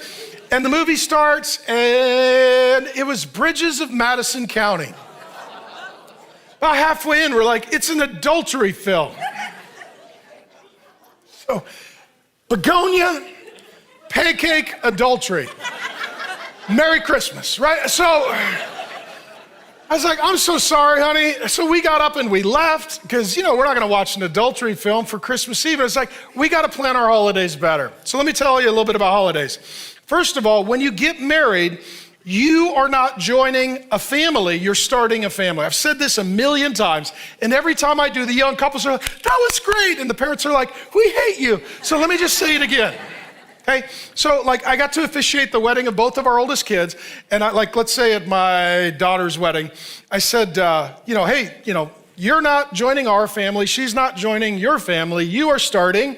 [SPEAKER 1] And the movie starts, and it was Bridges of Madison County. About halfway in, we're like, it's an adultery film. So, begonia, pancake, adultery. Merry Christmas, right? So, I was like, I'm so sorry, honey. So we got up and we left, because, we're not gonna watch an adultery film for Christmas Eve. It's like, we gotta plan our holidays better. So let me tell you a little bit about holidays. First of all, when you get married, You are not joining a family, you're starting a family. I've said this a million times, and every time I do, the young couples are like, that was great, and the parents are like, we hate you. So let me just say it again. Okay, so like I got to officiate the wedding of both of our oldest kids, and let's say at my daughter's wedding, I said, hey, you're not joining our family, she's not joining your family, you are starting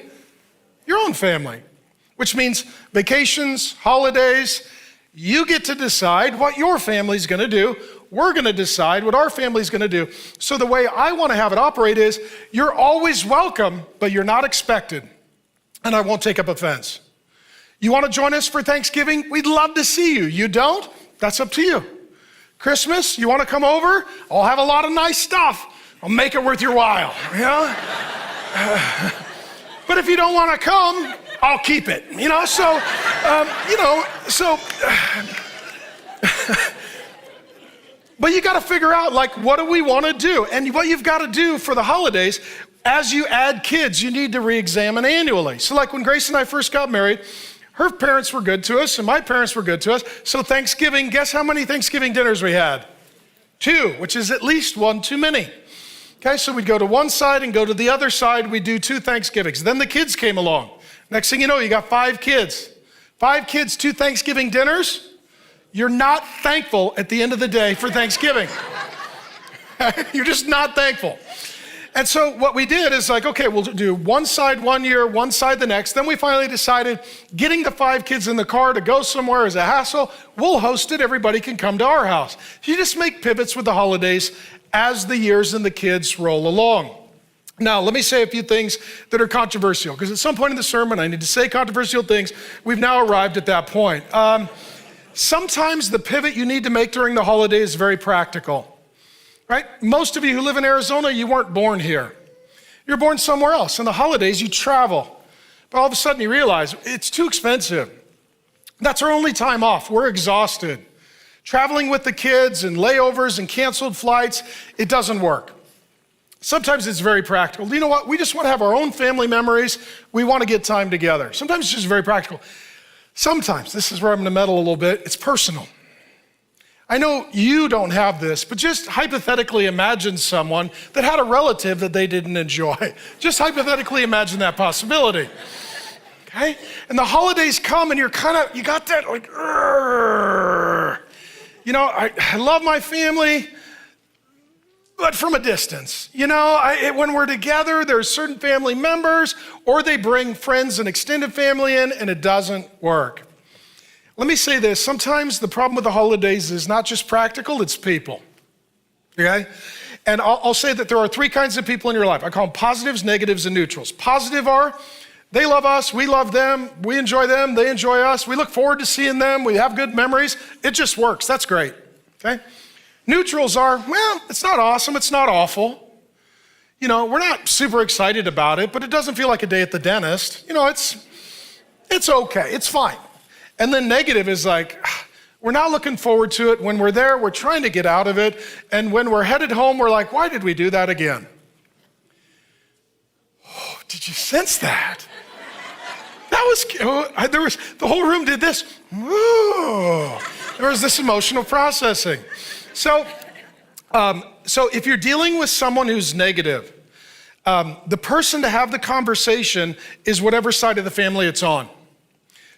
[SPEAKER 1] your own family, which means vacations, holidays. You get to decide what your family's gonna do. We're gonna decide what our family's gonna do. So the way I wanna have it operate is, you're always welcome, but you're not expected. And I won't take up offense. You wanna join us for Thanksgiving? We'd love to see you. You don't? That's up to you. Christmas, you wanna come over? I'll have a lot of nice stuff. I'll make it worth your while, But if you don't wanna come, I'll keep it, But you gotta figure out, what do we wanna do? And what you've gotta do for the holidays, as you add kids, you need to re-examine annually. So when Grace and I first got married, her parents were good to us and my parents were good to us. So Thanksgiving, guess how many Thanksgiving dinners we had? 2, which is at least 1 too many. Okay, so we'd go to one side and go to the other side, we'd do 2 Thanksgivings. Then the kids came along. Next thing you know, you got 5 kids. 5 kids, 2 Thanksgiving dinners. You're not thankful at the end of the day for Thanksgiving. You're just not thankful. And so what we did is okay, we'll do one side one year, one side the next. Then we finally decided getting the 5 kids in the car to go somewhere is a hassle. We'll host it, everybody can come to our house. You just make pivots with the holidays as the years and the kids roll along. Now, let me say a few things that are controversial, because at some point in the sermon, I need to say controversial things. We've now arrived at that point. Sometimes the pivot you need to make during the holiday is very practical, right? Most of you who live in Arizona, you weren't born here. You're born somewhere else. In the holidays, you travel. But all of a sudden you realize it's too expensive. That's our only time off. We're exhausted. Traveling with the kids and layovers and canceled flights, it doesn't work. Sometimes it's very practical. You know what? We just want to have our own family memories. We want to get time together. Sometimes it's just very practical. Sometimes, this is where I'm going to meddle a little bit, it's personal. I know you don't have this, but just hypothetically imagine someone that had a relative that they didn't enjoy. Just hypothetically imagine that possibility. Okay? And the holidays come and you got that I love my family, but from a distance. When we're together, there's certain family members, or they bring friends and extended family in, and it doesn't work. Let me say this, sometimes the problem with the holidays is not just practical, it's people, okay? And I'll say that there are 3 kinds of people in your life. I call them positives, negatives, and neutrals. Positive are, they love us, we love them, we enjoy them, they enjoy us, we look forward to seeing them, we have good memories, it just works, that's great, okay? Neutrals are, well, it's not awesome, it's not awful. We're not super excited about it, but it doesn't feel like a day at the dentist. It's okay, it's fine. And then negative is we're not looking forward to it. When we're there, we're trying to get out of it. And when we're headed home, we're like, why did we do that again? Oh, did you sense that? The whole room did this. Ooh, there was this emotional processing. So if you're dealing with someone who's negative, the person to have the conversation is whatever side of the family it's on.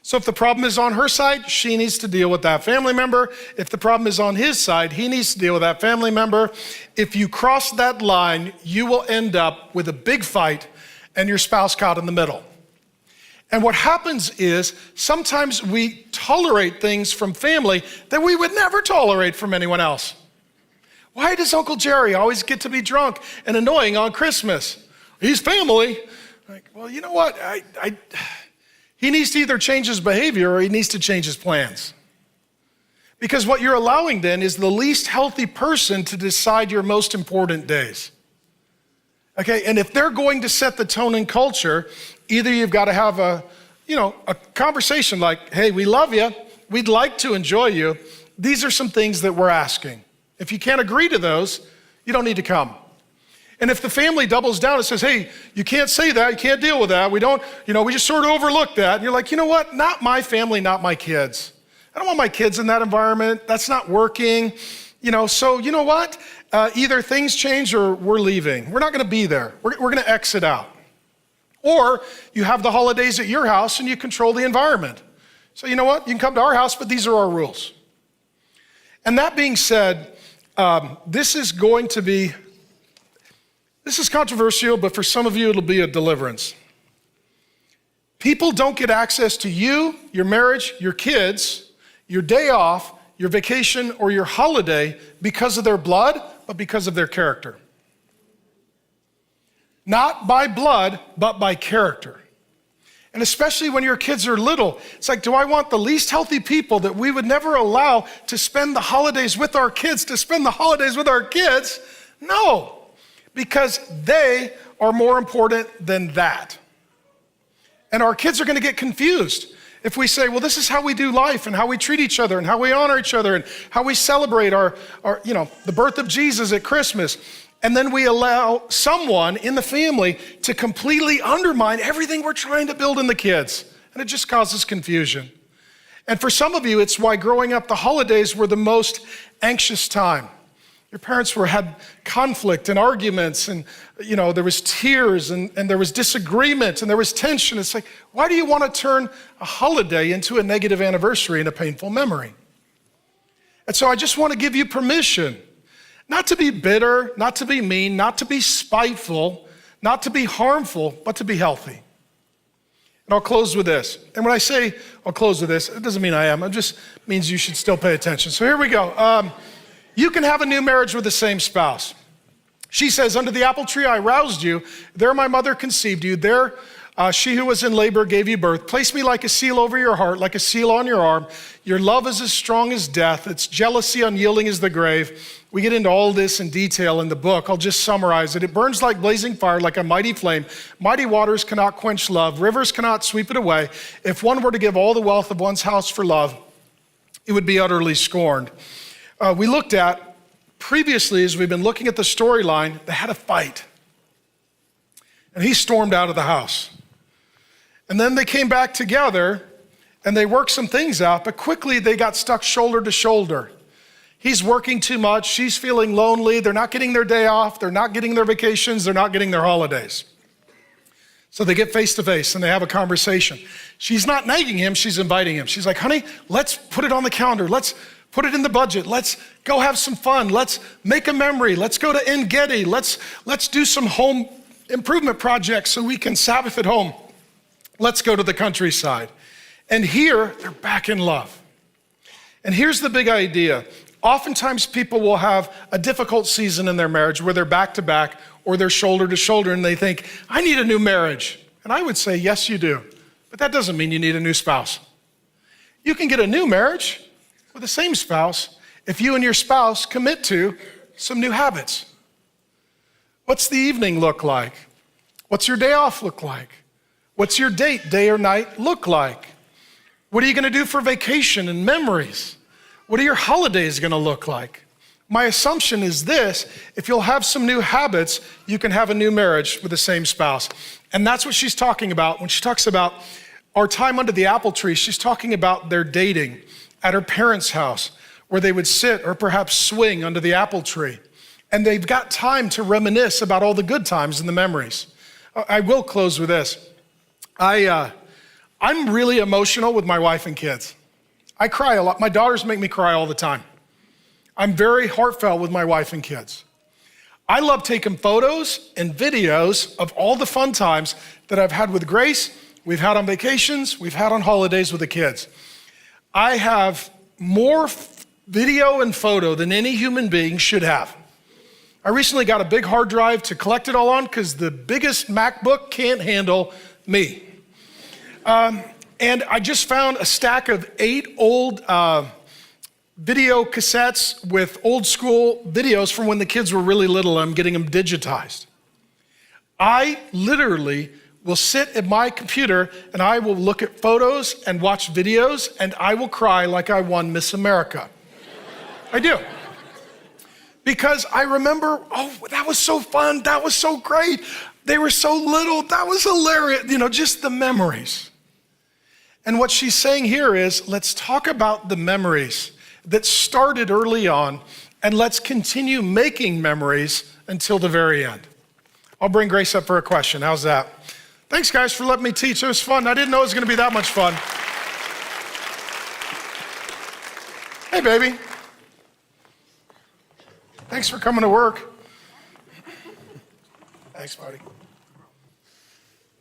[SPEAKER 1] So if the problem is on her side, she needs to deal with that family member. If the problem is on his side, he needs to deal with that family member. If you cross that line, you will end up with a big fight and your spouse caught in the middle. And what happens is sometimes we tolerate things from family that we would never tolerate from anyone else. Why does Uncle Jerry always get to be drunk and annoying on Christmas? He's family. Well, you know what? He needs to either change his behavior or he needs to change his plans. Because what you're allowing then is the least healthy person to decide your most important days. Okay, and if they're going to set the tone and culture, either you've got to have a conversation like, hey, we love you, we'd like to enjoy you. These are some things that we're asking. If you can't agree to those, you don't need to come. And if the family doubles down and says, hey, you can't say that, you can't deal with that, we just sort of overlooked that. And you're like, you know what, not my family, not my kids. I don't want my kids in that environment. That's not working. So you know what? Either things change or we're leaving. We're not going to be there. We're going to exit out. Or you have the holidays at your house and you control the environment. So you know what? You can come to our house, but these are our rules. And that being said, this is controversial, but for some of you, it'll be a deliverance. People don't get access to you, your marriage, your kids, your day off, your vacation, or your holiday because of their blood, but because of their character. Not by blood, but by character. And especially when your kids are little, it's like, do I want the least healthy people that we would never allow to spend the holidays with our kids, No, because they are more important than that. And our kids are going to get confused if we say, well, this is how we do life and how we treat each other and how we honor each other and how we celebrate the birth of Jesus at Christmas. And then we allow someone in the family to completely undermine everything we're trying to build in the kids. And it just causes confusion. And for some of you, it's why growing up, the holidays were the most anxious time. Your parents had conflict and arguments, and there was tears and there was disagreement and there was tension. It's like, why do you want to turn a holiday into a negative anniversary and a painful memory? And so I just want to give you permission not to be bitter, not to be mean, not to be spiteful, not to be harmful, but to be healthy. And I'll close with this. And when I say I'll close with this, it doesn't mean I am. It just means you should still pay attention. So here we go. You can have a new marriage with the same spouse. She says, under the apple tree I roused you. There my mother conceived you. There she who was in labor gave you birth. Place me like a seal over your heart, like a seal on your arm. Your love is as strong as death. Its jealousy unyielding as the grave. We get into all this in detail in the book. I'll just summarize it. It burns like blazing fire, like a mighty flame. Mighty waters cannot quench love. Rivers cannot sweep it away. If one were to give all the wealth of one's house for love, it would be utterly scorned. We looked at previously, as we've been looking at the storyline, they had a fight. And he stormed out of the house. And then they came back together and they worked some things out, but quickly they got stuck shoulder to shoulder. He's working too much. She's feeling lonely. They're not getting their day off. They're not getting their vacations. They're not getting their holidays. So they get face to face and they have a conversation. She's not nagging him. She's inviting him. She's like, honey, let's put it on the calendar. Let's put it in the budget. Let's go have some fun. Let's make a memory. Let's go to En Gedi. Let's do some home improvement projects so we can Sabbath at home. Let's go to the countryside. And here, they're back in love. And here's the big idea. Oftentimes people will have a difficult season in their marriage where they're back to back or they're shoulder to shoulder and they think, I need a new marriage. And I would say, yes, you do. But that doesn't mean you need a new spouse. You can get a new marriage with the same spouse if you and your spouse commit to some new habits. What's the evening look like? What's your day off look like? What's your date, day or night, look like? What are you going to do for vacation and memories? What are your holidays going to look like? My assumption is this: if you'll have some new habits, you can have a new marriage with the same spouse. And that's what she's talking about. When she talks about our time under the apple tree, she's talking about their dating at her parents' house, where they would sit or perhaps swing under the apple tree. And they've got time to reminisce about all the good times and the memories. I will close with this. I'm really emotional with my wife and kids. I cry a lot. My daughters make me cry all the time. I'm very heartfelt with my wife and kids. I love taking photos and videos of all the fun times that I've had with Grace, we've had on vacations, we've had on holidays with the kids. I have more video and photo than any human being should have. I recently got a big hard drive to collect it all on because the biggest MacBook can't handle me. And I just found a stack of 8 old video cassettes with old school videos from when the kids were really little. I'm getting them digitized. I literally will sit at my computer and I will look at photos and watch videos and I will cry like I won Miss America. I do. Because I remember, oh, that was so fun. That was so great. They were so little. That was hilarious. Just the memories. And what she's saying here is, let's talk about the memories that started early on, and let's continue making memories until the very end. I'll bring Grace up for a question. How's that? Thanks, guys, for letting me teach. It was fun. I didn't know it was going to be that much fun. Hey, baby. Thanks for coming to work. Thanks, buddy.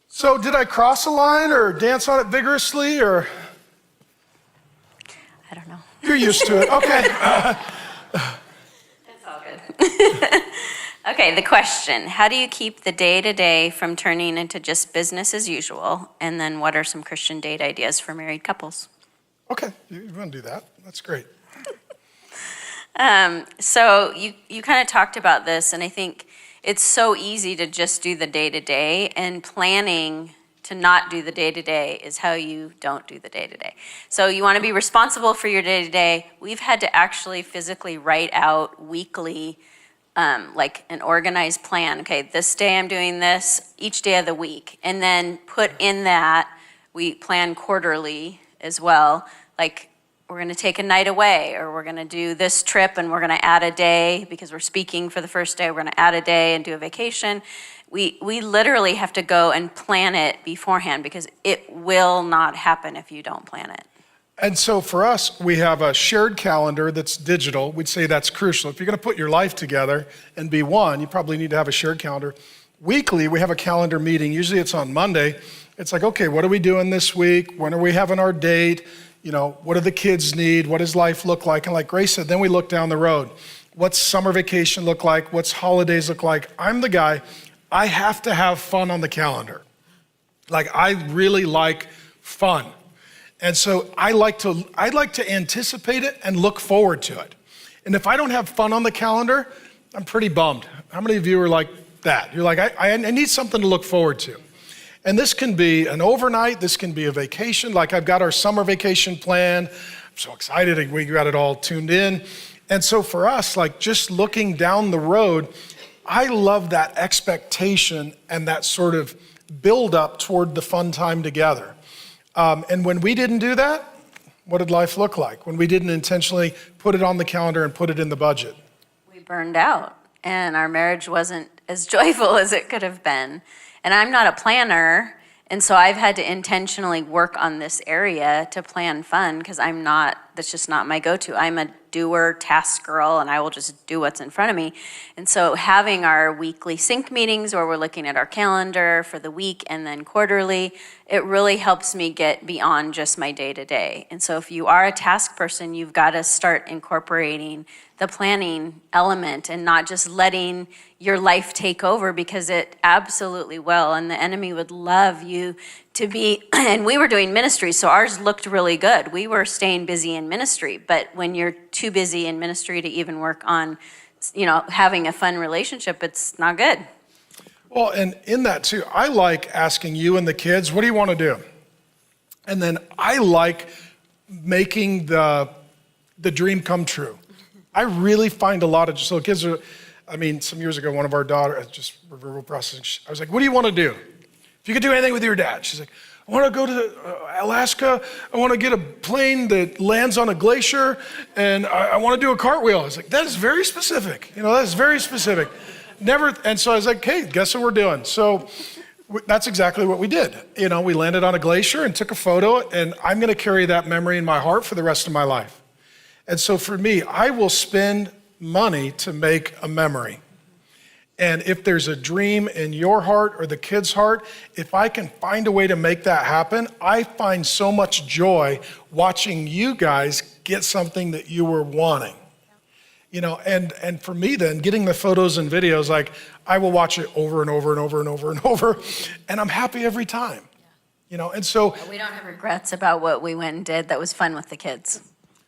[SPEAKER 1] So did I cross a line or dance on it vigorously, or?
[SPEAKER 2] I don't know.
[SPEAKER 1] You're used to it. Okay.
[SPEAKER 2] It's all good. Okay, the question. How do you keep the day-to-day from turning into just business as usual? And then what are some Christian date ideas for married couples?
[SPEAKER 1] Okay, you want to do that? That's great.
[SPEAKER 2] So you kind of talked about this, and I think it's so easy to just do the day-to-day, and planning to not do the day-to-day is how you don't do the day-to-day. So you want to be responsible for your day-to-day. We've had to actually physically write out weekly, like an organized plan. Okay, this day I'm doing this, each day of the week. And then put in that, we plan quarterly as well, like we're going to take a night away, or we're going to do this trip and we're going to add a day because we're speaking for the first day. We're going to add a day and do a vacation. We literally have to go and plan it beforehand because it will not happen if you don't plan it.
[SPEAKER 1] And so for us, we have a shared calendar that's digital. We'd say that's crucial. If you're going to put your life together and be one, you probably need to have a shared calendar. Weekly, we have a calendar meeting. Usually it's on Monday. It's like, okay, what are we doing this week? When are we having our date? You know, what do the kids need? What does life look like? And like Grace said, then we look down the road. What's summer vacation look like? What's holidays look like? I'm the guy, I have to have fun on the calendar. Like, I really like fun. And so I like to anticipate it and look forward to it. And if I don't have fun on the calendar, I'm pretty bummed. How many of you are like that? You're like, I need something to look forward to. And this can be an overnight, this can be a vacation. Like, I've got our summer vacation plan. I'm so excited, we got it all tuned in. And so for us, like, just looking down the road, I love that expectation and that sort of build up toward the fun time together. And when we didn't do that, what did life look like? When we didn't intentionally put it on the calendar and put it in the budget?
[SPEAKER 2] We burned out, and our marriage wasn't as joyful as it could have been. And I'm not a planner, and so I've had to intentionally work on this area to plan fun because that's just not my go-to. I'm a doer, task girl, and I will just do what's in front of me. And so having our weekly sync meetings where we're looking at our calendar for the week and then quarterly, it really helps me get beyond just my day-to-day. And so if you are a task person, you've got to start incorporating the planning element and not just letting your life take over, because it absolutely will. And the enemy would love you to be, and we were doing ministry, so ours looked really good. We were staying busy in ministry, but when you're too busy in ministry to even work on, having a fun relationship, it's not good.
[SPEAKER 1] Well, and in that too, I like asking you and the kids, what do you want to do? And then I like making the dream come true. I really find a lot of, so kids are, some years ago, one of our daughters, just verbal processing, I was like, what do you want to do? If you could do anything with your dad. She's like, I want to go to Alaska. I want to get a plane that lands on a glacier, and I want to do a cartwheel. I was like, that is very specific. That is very specific. And so I was like, hey, guess what we're doing? So that's exactly what we did. We landed on a glacier and took a photo, and I'm going to carry that memory in my heart for the rest of my life. And so for me, I will spend money to make a memory. And if there's a dream in your heart or the kid's heart, if I can find a way to make that happen, I find so much joy watching you guys get something that you were wanting. And for me then, getting the photos and videos, like, I will watch it over and over and over and over and over, and I'm happy every time. And so
[SPEAKER 2] we don't have regrets about what we went and did that was fun with the kids.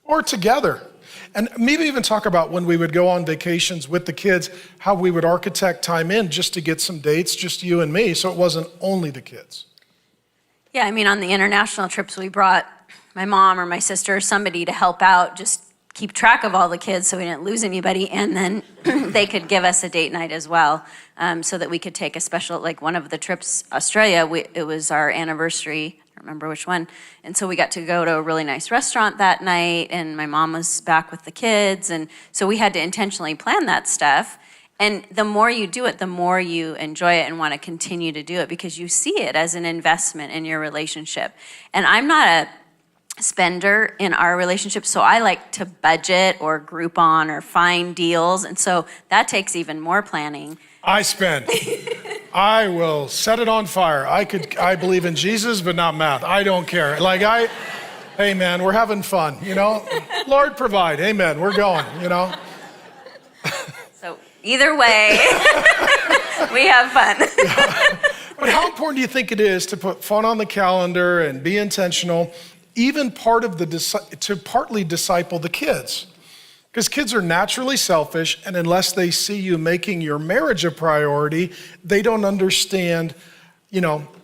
[SPEAKER 1] Or together. And maybe even talk about when we would go on vacations with the kids, how we would architect time in just to get some dates, just you and me, so it wasn't only the kids.
[SPEAKER 2] Yeah, on the international trips, we brought my mom or my sister or somebody to help out, just keep track of all the kids so we didn't lose anybody, and then they could give us a date night as well, so that we could take a special, like one of the trips, Australia, it was our anniversary, can't remember which one. And so we got to go to a really nice restaurant that night, and my mom was back with the kids. And so we had to intentionally plan that stuff. And the more you do it, the more you enjoy it and want to continue to do it because you see it as an investment in your relationship. And I'm not a spender in our relationship, so I like to budget or Groupon or find deals. And so that takes even more planning.
[SPEAKER 1] I spend. I will set it on fire. I believe in Jesus, but not math. I don't care. Hey man, we're having fun, Lord provide, amen, we're going,
[SPEAKER 2] So either way, we have fun.
[SPEAKER 1] But how important do you think it is to put fun on the calendar and be intentional, even to partly disciple the kids? Because kids are naturally selfish, and unless they see you making your marriage a priority, they don't understand,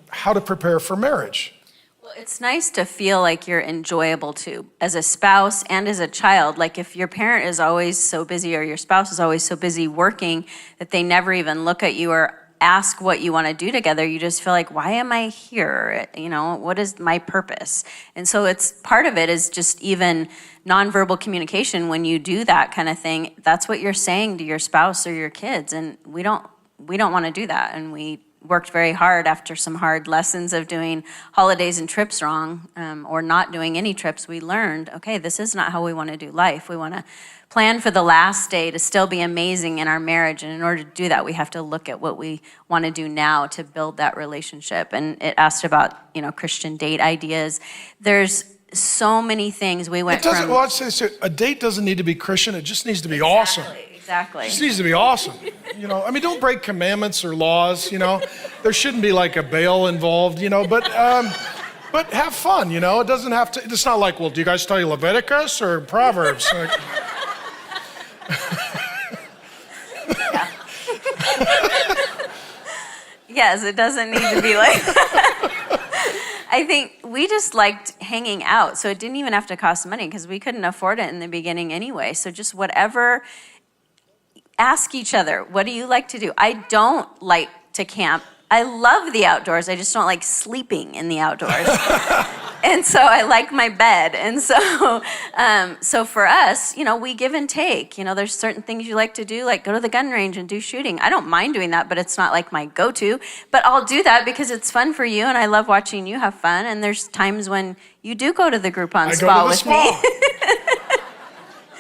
[SPEAKER 1] how to prepare for marriage.
[SPEAKER 2] Well, it's nice to feel like you're enjoyable too, as a spouse and as a child. Like if your parent is always so busy or your spouse is always so busy working that they never even look at you or ask what you want to do together, you just feel like, why am I here? What is my purpose? And so part of it is just even nonverbal communication. When you do that kind of thing, that's what you're saying to your spouse or your kids. And we don't want to do that. And we worked very hard after some hard lessons of doing holidays and trips wrong, or not doing any trips. We learned, okay, this is not how we want to do life. We want to plan for the last day to still be amazing in our marriage. And in order to do that, we have to look at what we want to do now to build that relationship. And it asked about, Christian date ideas. There's so many things we went from.
[SPEAKER 1] Well, I'd say a date doesn't need to be Christian. It just needs to be awesome.
[SPEAKER 2] Exactly.
[SPEAKER 1] It just needs to be awesome. Don't break commandments or laws, There shouldn't be like a bail involved, but have fun, It doesn't have to, it's not like, well, do you guys study Leviticus or Proverbs?
[SPEAKER 2] Yeah. Yes, it doesn't need to be like that. I think we just liked hanging out, so it didn't even have to cost money because we couldn't afford it in the beginning anyway. So just whatever, ask each other, what do you like to do? I don't like to camp. I love the outdoors. I just don't like sleeping in the outdoors. And so I like my bed. And so so for us, we give and take. There's certain things you like to do, like go to the gun range and do shooting. I don't mind doing that, but it's not like my go-to. But I'll do that because it's fun for you, and I love watching you have fun. And there's times when you do go to the Groupon spa with me.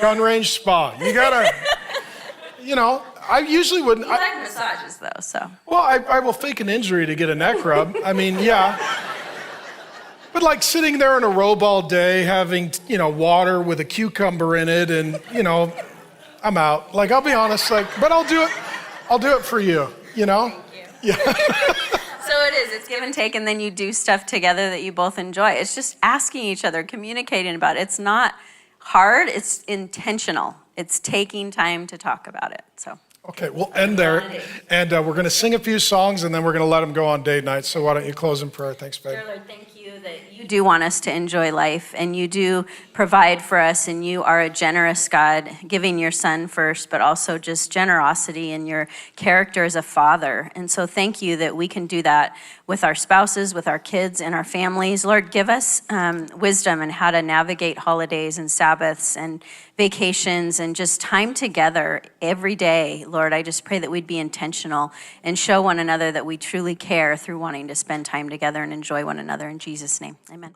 [SPEAKER 1] Gun range spa. You gotta, I usually wouldn't.
[SPEAKER 2] You like massages though, so.
[SPEAKER 1] Well, I will fake an injury to get a neck rub. Yeah. But like sitting there in a robe all day, having, water with a cucumber in it, and, I'm out. Like, I'll be honest, but I'll do it for you,
[SPEAKER 2] Thank you.
[SPEAKER 1] Yeah.
[SPEAKER 2] So it is, it's give and take, and then you do stuff together that you both enjoy. It's just asking each other, communicating about it. It's not hard, it's intentional. It's taking time to talk about it, so.
[SPEAKER 1] Okay, we'll end there, and we're going to sing a few songs, and then we're going to let them go on date night. So why don't you close in prayer? Thanks, babe.
[SPEAKER 2] Dear Lord, thank you that you do want us to enjoy life, and you do provide for us, and you are a generous God, giving your son first, but also just generosity in your character as a father. And so thank you that we can do that with our spouses, with our kids, and our families. Lord, give us wisdom in how to navigate holidays and Sabbaths and vacations and just time together every day. Lord, I just pray that we'd be intentional and show one another that we truly care through wanting to spend time together and enjoy one another. In Jesus' name, amen.